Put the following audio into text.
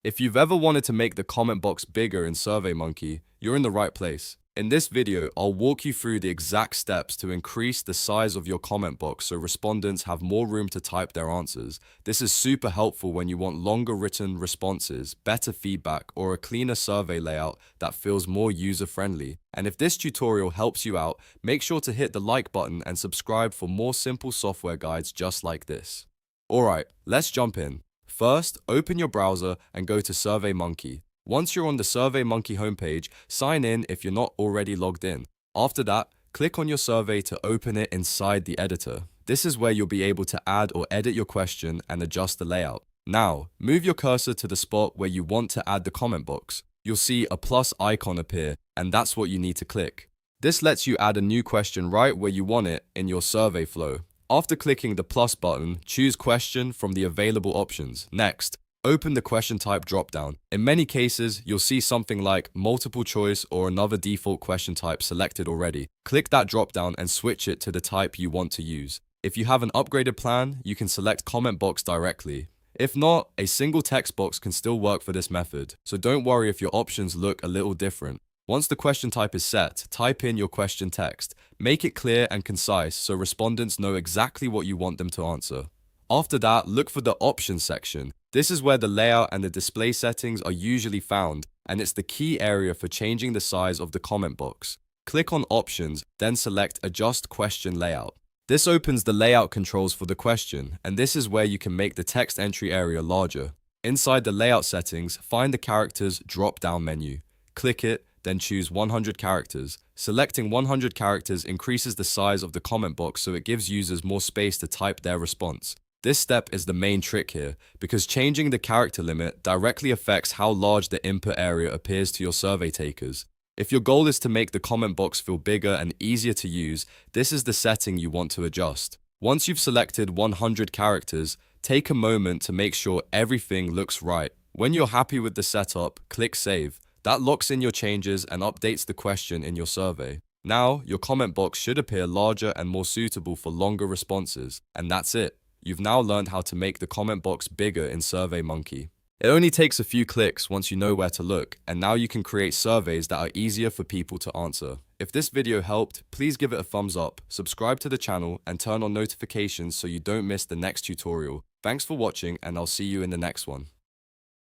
If you've ever wanted to make the comment box bigger in SurveyMonkey, you're in the right place. In this video, I'll walk you through the exact steps to increase the size of your comment box so respondents have more room to type their answers. This is super helpful when you want longer written responses, better feedback, or a cleaner survey layout that feels more user-friendly. And if this tutorial helps you out, make sure to hit the like button and subscribe for more simple software guides just like this. Alright, let's jump in. First, open your browser and go to SurveyMonkey. Once you're on the SurveyMonkey homepage, sign in if you're not already logged in. After that, click on your survey to open it inside the editor. This is where you'll be able to add or edit your question and adjust the layout. Now, move your cursor to the spot where you want to add the comment box. You'll see a plus icon appear, and that's what you need to click. This lets you add a new question right where you want it in your survey flow. After clicking the plus button, choose question from the available options. Next, open the question type dropdown. In many cases, you'll see something like multiple choice or another default question type selected already. Click that dropdown and switch it to the type you want to use. If you have an upgraded plan, you can select comment box directly. If not, a single text box can still work for this method, so don't worry if your options look a little different. Once the question type is set, type in your question text. Make it clear and concise so respondents know exactly what you want them to answer. After that, look for the options section. This is where the layout and the display settings are usually found, and it's the key area for changing the size of the comment box. Click on Options, then select Adjust Question Layout. This opens the layout controls for the question, and this is where you can make the text entry area larger. Inside the layout settings, find the characters drop-down menu. Click it, then choose 100 characters. Selecting 100 characters increases the size of the comment box so it gives users more space to type their response. This step is the main trick here, because changing the character limit directly affects how large the input area appears to your survey takers. If your goal is to make the comment box feel bigger and easier to use, this is the setting you want to adjust. Once you've selected 100 characters, take a moment to make sure everything looks right. When you're happy with the setup, click Save. That locks in your changes and updates the question in your survey. Now, your comment box should appear larger and more suitable for longer responses. And that's it. You've now learned how to make the comment box bigger in SurveyMonkey. It only takes a few clicks once you know where to look, and now you can create surveys that are easier for people to answer. If this video helped, please give it a thumbs up, subscribe to the channel, and turn on notifications so you don't miss the next tutorial. Thanks for watching, and I'll see you in the next one.